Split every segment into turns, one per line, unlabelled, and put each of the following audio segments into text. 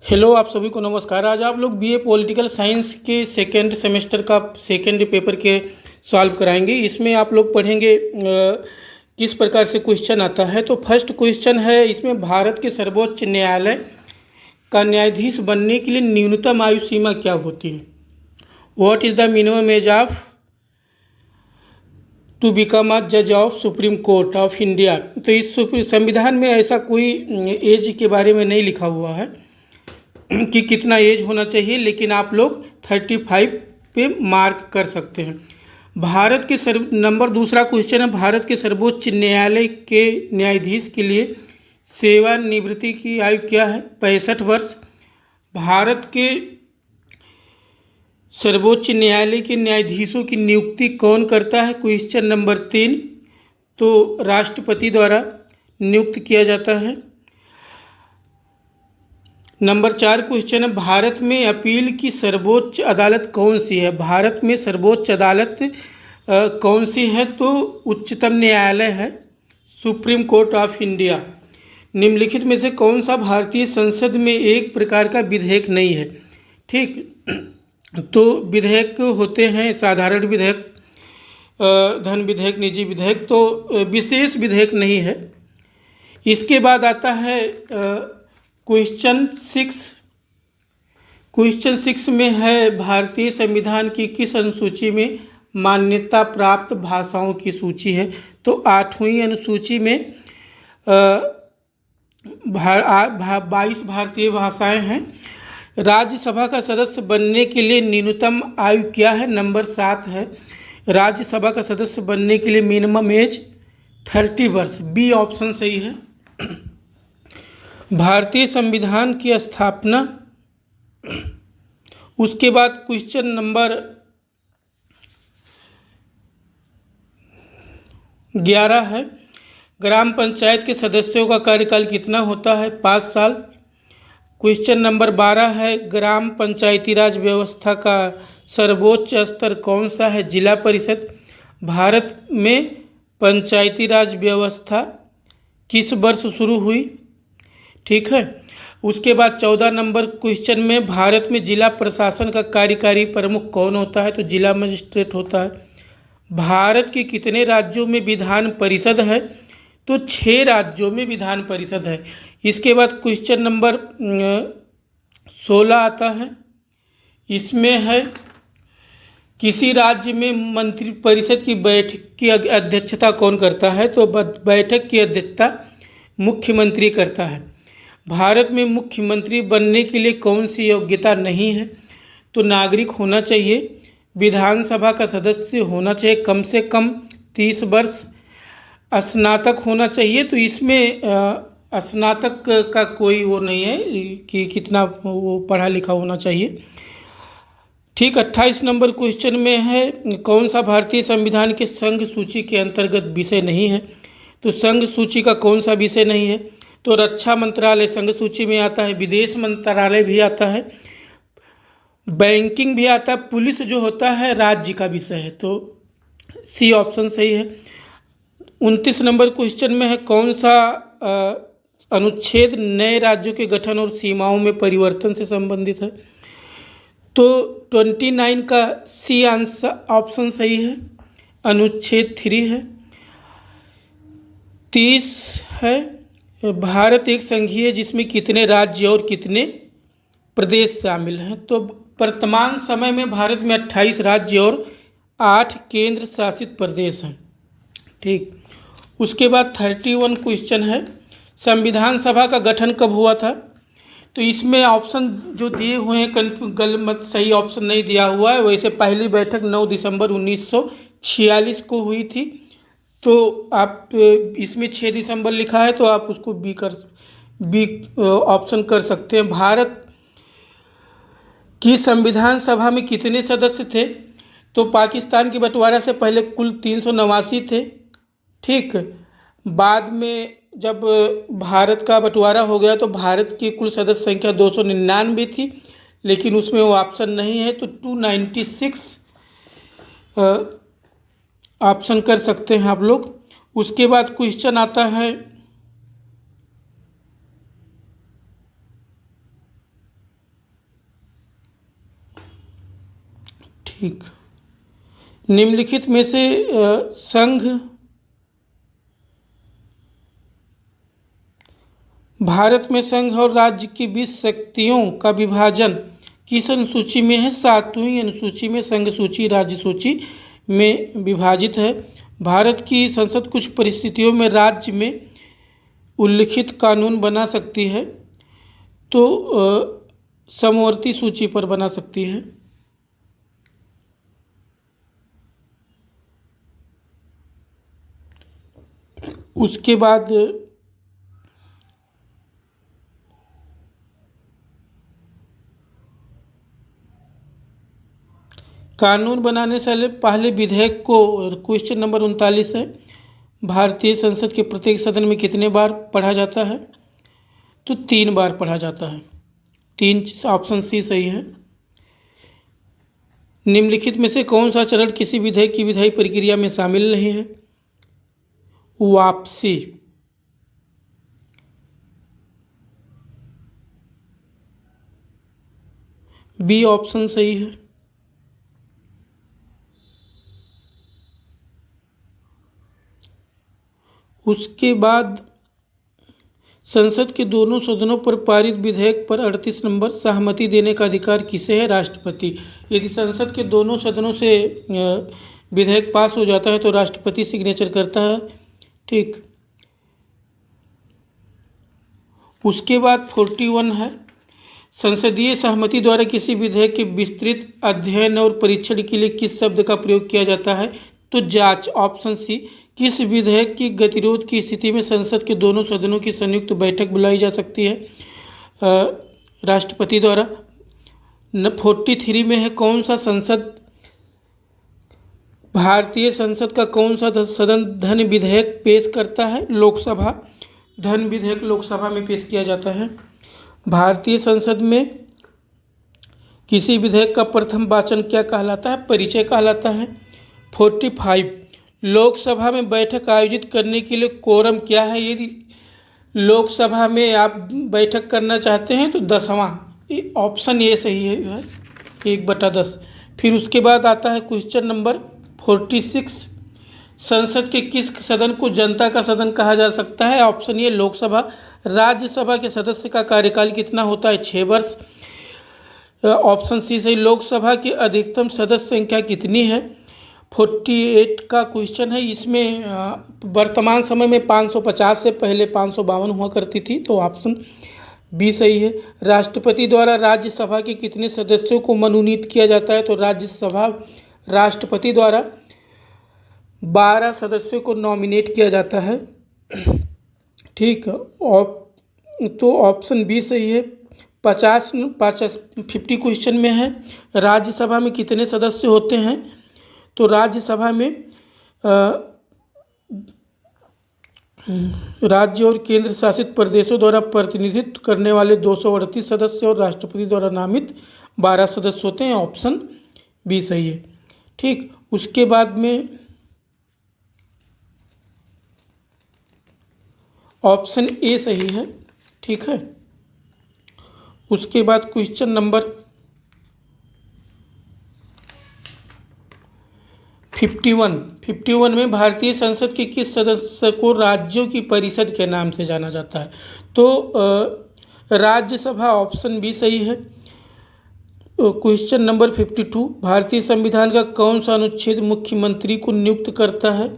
Hello, आप सभी को नमस्कार। आज आप लोग बीए पॉलिटिकल साइंस के सेकेंड सेमेस्टर का सेकेंड पेपर के सॉल्व कराएंगे। इसमें आप लोग पढ़ेंगे किस प्रकार से क्वेश्चन आता है। तो फर्स्ट क्वेश्चन है, इसमें भारत के सर्वोच्च न्यायालय का न्यायाधीश बनने के लिए न्यूनतम आयु सीमा क्या होती है? What is the minimum age of to become a जज of supreme court of India. तो इस संविधान में ऐसा कोई एज के बारे में नहीं लिखा हुआ है कि कितना एज होना चाहिए, लेकिन आप लोग 35 पे मार्क कर सकते हैं। भारत के दूसरा क्वेश्चन है, भारत के सर्वोच्च न्यायालय के न्यायाधीश के लिए सेवानिवृत्ति की आयु क्या है? 65 वर्ष। भारत के सर्वोच्च न्यायालय के न्यायाधीशों की नियुक्ति कौन करता है? क्वेश्चन नंबर 3, तो राष्ट्रपति द्वारा नियुक्त किया जाता है। नंबर 4 क्वेश्चन है, भारत में अपील की सर्वोच्च अदालत कौन सी है? भारत में सर्वोच्च अदालत कौन सी है? तो उच्चतम न्यायालय है, सुप्रीम कोर्ट ऑफ इंडिया। निम्नलिखित में से कौन सा भारतीय संसद में एक प्रकार का विधेयक नहीं है? ठीक, तो विधेयक होते हैं साधारण विधेयक, धन विधेयक, निजी विधेयक, तो विशेष विधेयक नहीं है। इसके बाद आता है क्वेश्चन 6 में है, भारतीय संविधान की किस अनुसूची में मान्यता प्राप्त भाषाओं की सूची है? तो 8वीं अनुसूची में 22 भारतीय भाषाएं हैं। राज्यसभा का सदस्य बनने के लिए न्यूनतम आयु क्या है? नंबर 7 है, राज्यसभा का सदस्य बनने के लिए मिनिमम एज 30 वर्ष। बी ऑप्शन सही है। भारतीय संविधान की स्थापना, उसके बाद क्वेश्चन नंबर 11 है, ग्राम पंचायत के सदस्यों का कार्यकाल कितना होता है? 5 साल। क्वेश्चन नंबर 12 है, ग्राम पंचायती राज व्यवस्था का सर्वोच्च स्तर कौन सा है? जिला परिषद। भारत में पंचायती राज व्यवस्था किस वर्ष शुरू हुई? ठीक है। उसके बाद 14 नंबर क्वेश्चन में, भारत में जिला प्रशासन का कार्यकारी प्रमुख कौन होता है? तो जिला मजिस्ट्रेट होता है। भारत के कितने राज्यों में विधान परिषद है? तो 6 राज्यों में विधान परिषद है। इसके बाद क्वेश्चन नंबर 16 आता है, इसमें है, किसी राज्य में मंत्रिपरिषद की बैठक की अध्यक्षता कौन करता है? तो बैठक की अध्यक्षता मुख्यमंत्री करता है। भारत में मुख्यमंत्री बनने के लिए कौन सी योग्यता नहीं है? तो नागरिक होना चाहिए, विधानसभा का सदस्य होना चाहिए कम से कम 30 वर्ष, स्नातक होना चाहिए। तो इसमें स्नातक का कोई वो नहीं है कि कितना वो पढ़ा लिखा होना चाहिए। ठीक, 28 नंबर क्वेश्चन में है, कौन सा भारतीय संविधान के संघ सूची के अंतर्गत विषय नहीं है? तो संघ सूची का कौन सा विषय नहीं है? तो रक्षा मंत्रालय संघ सूची में आता है, विदेश मंत्रालय भी आता है, बैंकिंग भी आता है, पुलिस जो होता है राज्य का विषय है। तो सी ऑप्शन सही है। 29 नंबर क्वेश्चन में है, कौन सा अनुच्छेद नए राज्यों के गठन और सीमाओं में परिवर्तन से संबंधित है? तो 29 का सी आंसर ऑप्शन सही है, अनुच्छेद 3 है। 30 है, भारत एक संघीय है जिसमें कितने राज्य और कितने प्रदेश शामिल हैं? तो वर्तमान समय में भारत में 28 राज्य और 8 केंद्र शासित प्रदेश हैं। ठीक, उसके बाद 31 क्वेश्चन है, संविधान सभा का गठन कब हुआ था? तो इसमें ऑप्शन जो दिए हुए हैं गलत सही ऑप्शन नहीं दिया हुआ है। वैसे पहली बैठक 9 दिसंबर 1946 को हुई थी, तो आप इसमें 6 दिसंबर लिखा है, तो आप उसको बी ऑप्शन कर सकते हैं। भारत की संविधान सभा में कितने सदस्य थे? तो पाकिस्तान के बंटवारा से पहले कुल 389 थे। ठीक, बाद में जब भारत का बंटवारा हो गया तो भारत की कुल सदस्य संख्या 299 थी, लेकिन उसमें वो ऑप्शन नहीं है, तो 296 ऑप्शन कर सकते हैं आप लोग। उसके बाद क्वेश्चन आता है ठीक। निम्नलिखित में से संघ भारत में संघ और राज्य की 20 शक्तियों का विभाजन किस अनुसूची में है? 7वीं अनुसूची में संघ सूची राज्य सूची में विभाजित है। भारत की संसद कुछ परिस्थितियों में राज्य में उल्लिखित कानून बना सकती है, तो समवर्ती सूची पर बना सकती है। उसके बाद कानून बनाने से पहले विधेयक को, क्वेश्चन नंबर 39 है, भारतीय संसद के प्रत्येक सदन में कितने बार पढ़ा जाता है? तो 3 बार पढ़ा जाता है। 3, ऑप्शन सी सही है। निम्नलिखित में से कौन सा चरण किसी विधेयक की विधायी प्रक्रिया में शामिल नहीं है? वापसी। बी ऑप्शन सही है। उसके बाद संसद के दोनों सदनों पर पारित विधेयक पर 38 नंबर, सहमति देने का अधिकार किसे है? राष्ट्रपति। यदि संसद के दोनों सदनों से विधेयक पास हो जाता है तो राष्ट्रपति सिग्नेचर करता है। ठीक। उसके बाद 41 है, संसदीय सहमति द्वारा किसी विधेयक के विस्तृत अध्ययन और परीक्षण के लिए किस शब्द का प्रयोग किया जाता है? तो जांच, ऑप्शन सी। किस विधेयक की गतिरोध की स्थिति में संसद के दोनों सदनों की संयुक्त बैठक बुलाई जा सकती है? राष्ट्रपति द्वारा। 43 में है, कौन सा संसद, भारतीय संसद का कौन सा सदन धन विधेयक पेश करता है? लोकसभा। धन विधेयक लोकसभा में पेश किया जाता है। भारतीय संसद में किसी विधेयक का प्रथम वाचन क्या कहलाता है? परिचय कहलाता है। 45, लोकसभा में बैठक आयोजित करने के लिए कोरम क्या है? यदि लोकसभा में आप बैठक करना चाहते हैं तो 10वां, ऑप्शन ए सही है, 1/10। फिर उसके बाद आता है क्वेश्चन नंबर 46, संसद के किस सदन को जनता का सदन कहा जा सकता है? Option A Lok Sabha. राज्यसभा के सदस्य का कार्यकाल कितना होता है? 6 वर्ष। ऑप्शन सी सही। लोकसभा की अधिकतम सदस्य संख्या कितनी है? 48 का क्वेश्चन है। इसमें वर्तमान समय में 550 से पहले 552 हुआ करती थी, तो ऑप्शन बी सही है। राष्ट्रपति द्वारा राज्यसभा के कितने सदस्यों को मनोनीत किया जाता है? तो राज्यसभा राष्ट्रपति द्वारा 12 सदस्यों को नॉमिनेट किया जाता है। ठीक, तो ऑप्शन बी सही है। 50 क्वेश्चन में है, राज्यसभा में कितने सदस्य होते हैं? तो राज्यसभा में राज्य और केंद्र शासित प्रदेशों द्वारा प्रतिनिधित्व करने वाले 238 सदस्य और राष्ट्रपति द्वारा नामित 12 सदस्य होते हैं। ऑप्शन बी सही है। ठीक, उसके बाद में ऑप्शन ए सही है। ठीक है। उसके बाद क्वेश्चन नंबर 51 में भारतीय संसद के किस सदस्य को राज्यों की परिषद के नाम से जाना जाता है? तो राज्यसभा, ऑप्शन बी सही है। क्वेश्चन नंबर 52, भारतीय संविधान का कौन सा अनुच्छेद मुख्यमंत्री को नियुक्त करता है?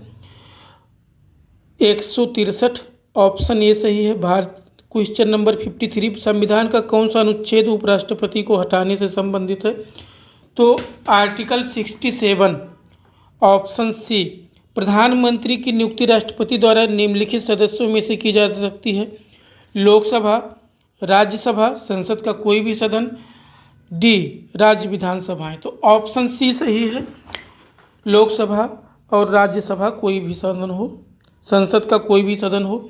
163, ऑप्शन ए सही है। क्वेश्चन नंबर 53, संविधान का कौन सा अनुच्छेद उपराष्ट्रपति को हटाने से संबंधित है? तो आर्टिकल 67, ऑप्शन सी। प्रधानमंत्री की नियुक्ति राष्ट्रपति द्वारा निम्नलिखित सदस्यों में से की जा सकती है? लोकसभा, राज्यसभा, संसद का कोई भी सदन, डी राज्य विधानसभाएं। तो ऑप्शन सी सही है। लोकसभा और राज्यसभा कोई भी सदन हो, संसद का कोई भी सदन हो।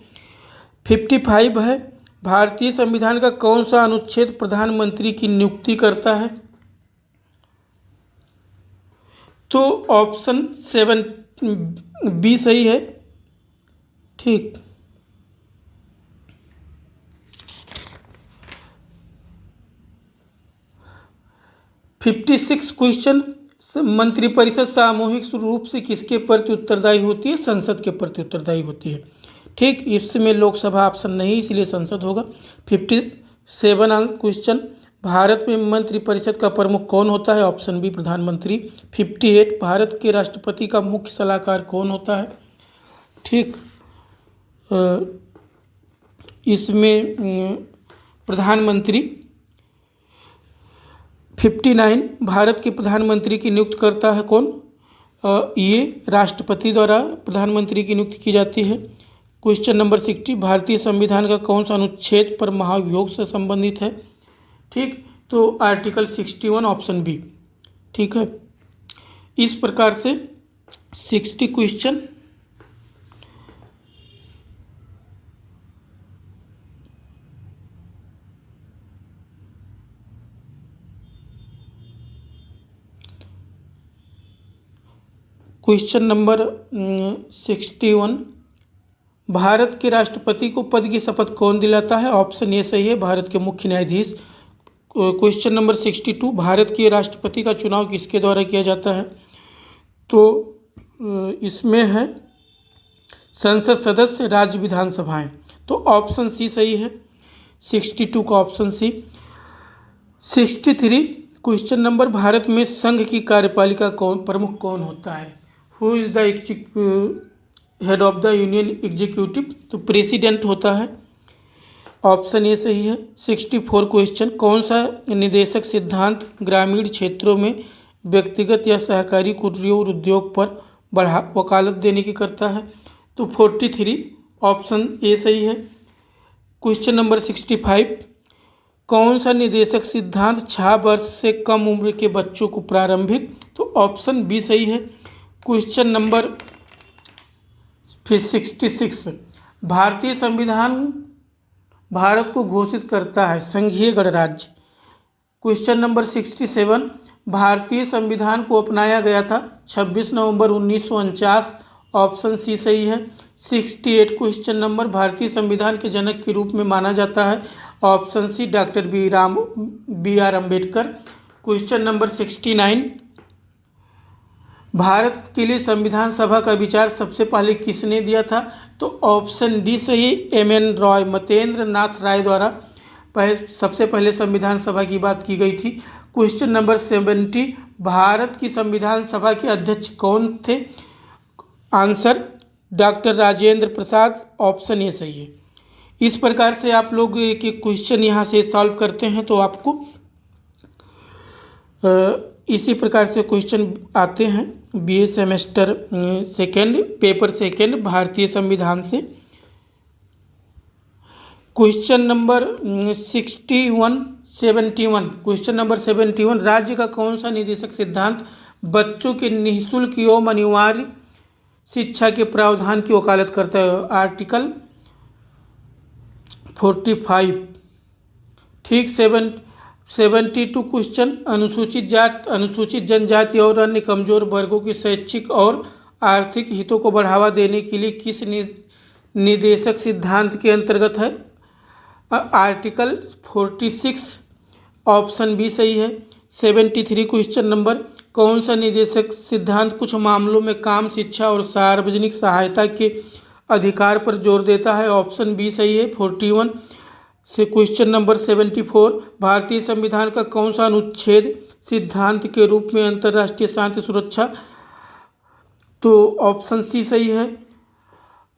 55 है, भारतीय संविधान का कौन सा अनुच्छेद प्रधानमंत्री की नियुक्ति करता है? तो ऑप्शन 7 बी सही है। ठीक, फिफ्टी 56 क्वेश्चन, मंत्रिपरिषद सामूहिक रूप से किसके प्रति उत्तरदायी होती है? संसद के प्रति उत्तरदायी होती है। ठीक, इसमें लोकसभा ऑप्शन नहीं, इसलिए संसद होगा। 57 क्वेश्चन, भारत में मंत्रिपरिषद का प्रमुख कौन होता है? ऑप्शन बी प्रधानमंत्री। 58, भारत के राष्ट्रपति का मुख्य सलाहकार कौन होता है? ठीक, इसमें प्रधानमंत्री। 59, भारत के प्रधानमंत्री की नियुक्ति करता है कौन? ये राष्ट्रपति द्वारा प्रधानमंत्री की नियुक्ति की जाती है। क्वेश्चन नंबर 60, भारतीय संविधान का कौन सा अनुच्छेद पर महाभियोग से संबंधित है? ठीक, तो आर्टिकल 61 ऑप्शन बी। ठीक है, इस प्रकार से 60 क्वेश्चन क्वेश्चन नंबर 61, भारत के राष्ट्रपति को पद की शपथ कौन दिलाता है? ऑप्शन ए सही है, भारत के मुख्य न्यायाधीश। क्वेश्चन नंबर 62, भारत के राष्ट्रपति का चुनाव किसके द्वारा किया जाता है? तो इसमें है संसद सदस्य, राज्य विधानसभाएं। तो ऑप्शन सी सही है, 62 का option C. 63 question number, Bharat में संघ की कार्यपालिका प्रमुख कौन होता है? Who is the head of the union executive? तो प्रेसिडेंट होता है, ऑप्शन ए सही है। 64 क्वेश्चन, कौन सा निदेशक सिद्धांत ग्रामीण क्षेत्रों में व्यक्तिगत या सहकारी कुटीर उद्योग पर वकालत देने की करता है? तो 43 ऑप्शन ए सही है। क्वेश्चन नंबर 65, कौन सा निदेशक सिद्धांत 6 वर्ष से कम उम्र के बच्चों को प्रारंभिक? तो ऑप्शन बी सही है। क्वेश्चन नंबर 66, भारतीय संविधान भारत को घोषित करता है संघीय गणराज्य। क्वेश्चन नंबर 67, भारतीय संविधान को अपनाया गया था 26 नवंबर 1949, ऑप्शन सी सही है। 68 क्वेश्चन नंबर, भारतीय संविधान के जनक के रूप में माना जाता है, option C doctor B R Ambedkar. Question number 69, Bharat के लिए संविधान सभा का विचार सबसे पहले किसने दिया था? तो ऑप्शन डी सही, एम.एन. रॉय, मतेंद्र नाथ राय द्वारा सबसे पहले संविधान सभा की बात की गई थी। क्वेश्चन नंबर 70, भारत की संविधान सभा के अध्यक्ष कौन थे? Answer doctor Rajendra Prasad, option A सही है। इस प्रकार से आप लोग एक एक क्वेश्चन यहाँ से सॉल्व करते हैं तो आपको इसी प्रकार से क्वेश्चन आते हैं BA semester second, paper second, भारतीय संविधान से। क्वेश्चन नंबर 71 क्वेश्चन नंबर 71, राज्य का कौन सा निदेशक सिद्धांत बच्चों के निःशुल्क एवं अनिवार्य शिक्षा के प्रावधान की वकालत करता है? आर्टिकल 45। ठीक, 72 क्वेश्चन, अनुसूचित जनजाति और अन्य कमजोर वर्गों की शैक्षिक और आर्थिक हितों को बढ़ावा देने के लिए किस निदेशक सिद्धांत के अंतर्गत है? आर्टिकल 46, ऑप्शन बी सही है। 73 क्वेश्चन नंबर, कौन सा निदेशक सिद्धांत कुछ मामलों में काम, शिक्षा और सार्वजनिक सहायता के अधिकार पर जोर देता है? ऑप्शन बी सही है। 41 से क्वेश्चन नंबर 74, भारतीय संविधान का कौन सा अनुच्छेद सिद्धांत के रूप में अंतर्राष्ट्रीय शांति सुरक्षा? तो ऑप्शन सी सही है।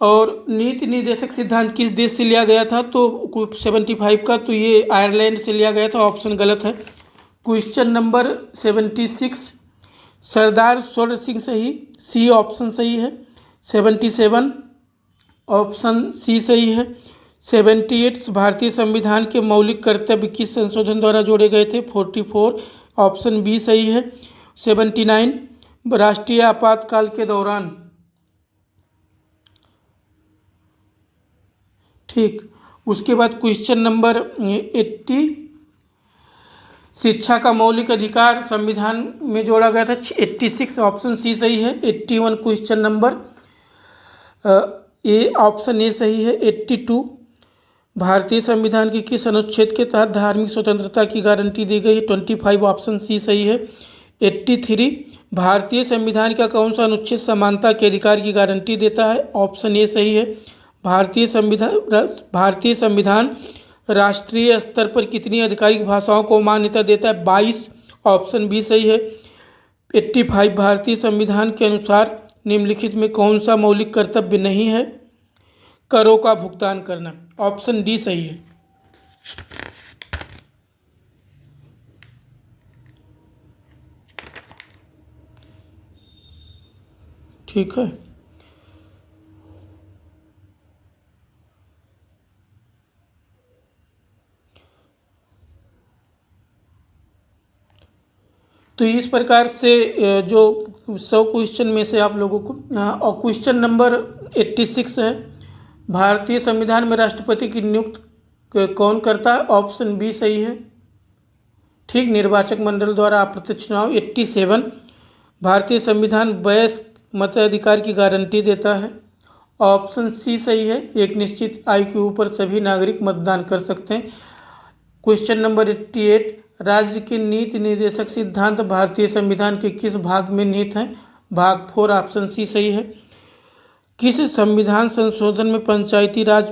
और नीति निर्देशक सिद्धांत किस देश से लिया गया था? तो 75 का तो ये आयरलैंड से लिया गया था, ऑप्शन गलत है। क्वेश्चन नंबर 76, सरदार स्वर्ण सिंह सही, सी ऑप्शन सही है। 77 ऑप्शन सी सही है। 78 भारतीय संविधान के मौलिक कर्तव्य किस संशोधन द्वारा जोड़े गए थे? 44 ऑप्शन बी सही है। 79 राष्ट्रीय आपातकाल के दौरान, ठीक, उसके बाद क्वेश्चन नंबर 80, शिक्षा का मौलिक अधिकार संविधान में जोड़ा गया था। 86 ऑप्शन सी सही है। 81 question number A option A सही है। 82 भारतीय संविधान के किस अनुच्छेद के तहत धार्मिक स्वतंत्रता की गारंटी दी गई है? 25 ऑप्शन सी सही है। 83 भारतीय संविधान का कौन सा अनुच्छेद समानता के अधिकार की गारंटी देता है? ऑप्शन ए सही है। भारतीय संविधान राष्ट्रीय स्तर पर कितनी आधिकारिक भाषाओं को मान्यता देता है? 22। ऑप्शन बी सही है। 85 भारतीय संविधान के अनुसार निम्नलिखित में कौन सा मौलिक कर्तव्य नहीं है? करों का भुगतान करना। ऑप्शन डी सही है। ठीक है। तो इस प्रकार से जो 100 क्वेश्चन में से आप लोगों को और क्वेश्चन नंबर 86 है, भारतीय संविधान में राष्ट्रपति की नियुक्ति कौन करता है? ऑप्शन बी सही है। ठीक, निर्वाचक मंडल द्वारा अप्रत्यक्ष चुनाव। 87 भारतीय संविधान वयस्क मताधिकार की गारंटी देता है। ऑप्शन सी सही है। एक निश्चित आयु के ऊपर सभी नागरिक मतदान कर सकते हैं। क्वेश्चन नंबर 88 राज्य के नीति निर्देशक सिद्धांत भारतीय संविधान के किस भाग में निहित हैं? भाग 4। ऑप्शन सी सही है। किस संविधान संशोधन में पंचायती राज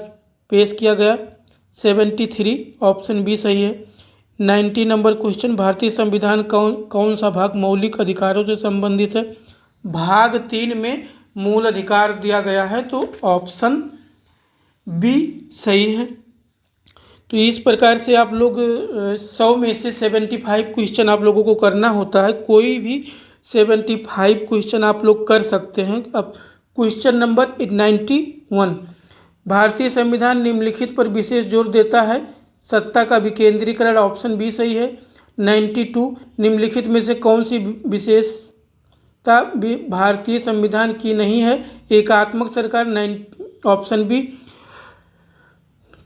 पेश किया गया? 73। ऑप्शन बी सही है। 90 नंबर क्वेश्चन भारतीय संविधान कौन सा भाग मौलिक अधिकारों से संबंधित है? भाग 3 में मूल अधिकार दिया गया है, तो ऑप्शन बी सही है। तो इस प्रकार से आप लोग 100 में से 75 क्वेश्चन आप लोगों को करना होता है। कोई भी 75 क्वेश्चन आप लोग कर सकते हैं। अब क्वेश्चन नंबर 91 भारतीय संविधान निम्नलिखित पर विशेष जोर देता है? सत्ता का विकेंद्रीकरण। ऑप्शन बी सही है। 92 निम्नलिखित में से कौन सी विशेषता भारतीय संविधान की नहीं है? एकात्मक सरकार। Option B.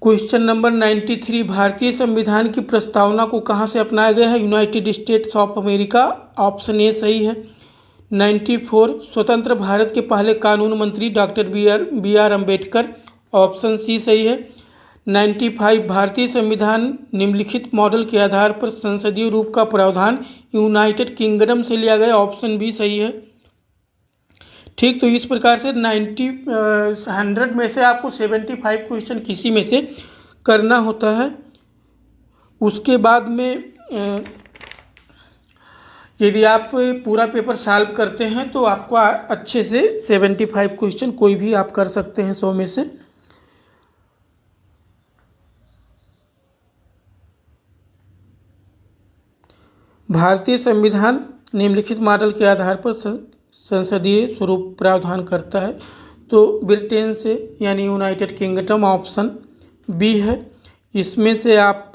क्वेश्चन नंबर 93 भारतीय संविधान की प्रस्तावना को कहाँ से अपनाया गया है? United States of America. Option A सही है। 94 स्वतंत्र भारत के पहले कानून मंत्री doctor B R Ambedkar. Option C सही है। 95 भारतीय संविधान निम्नलिखित मॉडल के आधार पर संसदीय रूप का प्रावधान यूनाइटेड किंगडम से लिया गया। ऑप्शन बी सही है। ठीक, तो इस प्रकार से 100 में से आपको 75 क्वेश्चन किसी में से करना होता है। उसके बाद में यदि आप पूरा पेपर सॉल्व करते हैं तो आपको अच्छे से 75 क्वेश्चन कोई भी आप कर सकते हैं 100 में से। भारतीय संविधान निम्नलिखित मॉडल के आधार पर संसदीय स्वरूप प्रावधान करता है, तो ब्रिटेन से यानी यूनाइटेड किंगडम। ऑप्शन बी है। इसमें से आप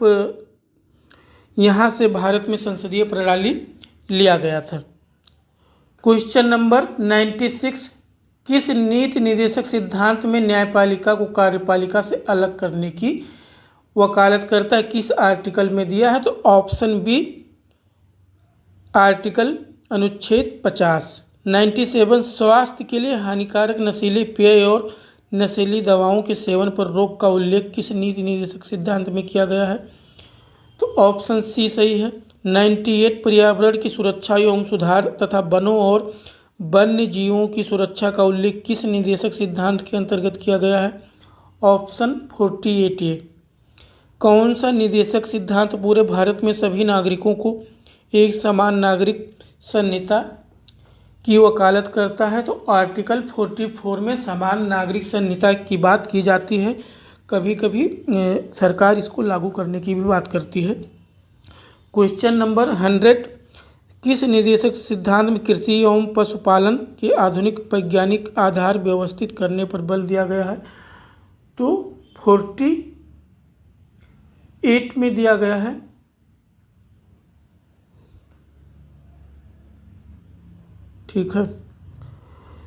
यहाँ से भारत में संसदीय प्रणाली लिया गया था। क्वेश्चन नंबर 96 किस नीति निर्देशक सिद्धांत में न्यायपालिका को कार्यपालिका से अलग करने की वकालत करता है? किस आर्टिकल में दिया है? तो ऑप्शन बी आर्टिकल अनुच्छेद 50। 97 स्वास्थ्य के लिए हानिकारक नशीले पेय और नशीली दवाओं के सेवन पर रोक का उल्लेख किस नीति निर्देशक सिद्धांत में किया गया है? तो ऑप्शन सी सही है। 98 पर्यावरण की सुरक्षा एवं सुधार तथा वनों और वन्य जीवों की सुरक्षा का उल्लेख किस निर्देशक सिद्धांत के अंतर्गत किया गया है? ऑप्शन 48 ए। कौन सा निर्देशक सिद्धांत पूरे भारत में सभी नागरिकों को एक समान नागरिक संहिता की वकालत करता है? तो आर्टिकल 44 में समान नागरिक संहिता की बात की जाती है। कभी कभी सरकार इसको लागू करने की भी बात करती है। क्वेश्चन नंबर 100 किस निर्देशक सिद्धांत में कृषि एवं पशुपालन के आधुनिक वैज्ञानिक आधार व्यवस्थित करने पर बल दिया गया है? तो 48 में दिया गया है। ठीक है,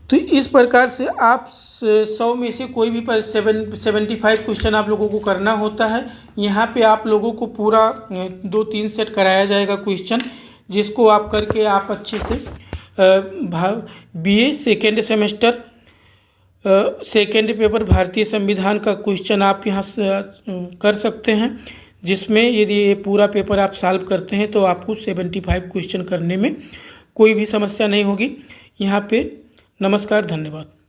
तो इस प्रकार से आप 100 में से कोई भी 75 क्वेश्चन आप लोगों को करना होता है। यहाँ पे आप लोगों को पूरा 2-3 सेट कराया जाएगा क्वेश्चन, जिसको आप करके आप अच्छे से BA second semester second paper भारतीय संविधान का क्वेश्चन आप यहाँ से कर सकते हैं। जिसमें यदि ये पूरा पेपर आप सॉल्व करते हैं तो आपको 75 क्वेश्चन करने में कोई भी समस्या नहीं होगी। यहाँ पे नमस्कार, धन्यवाद।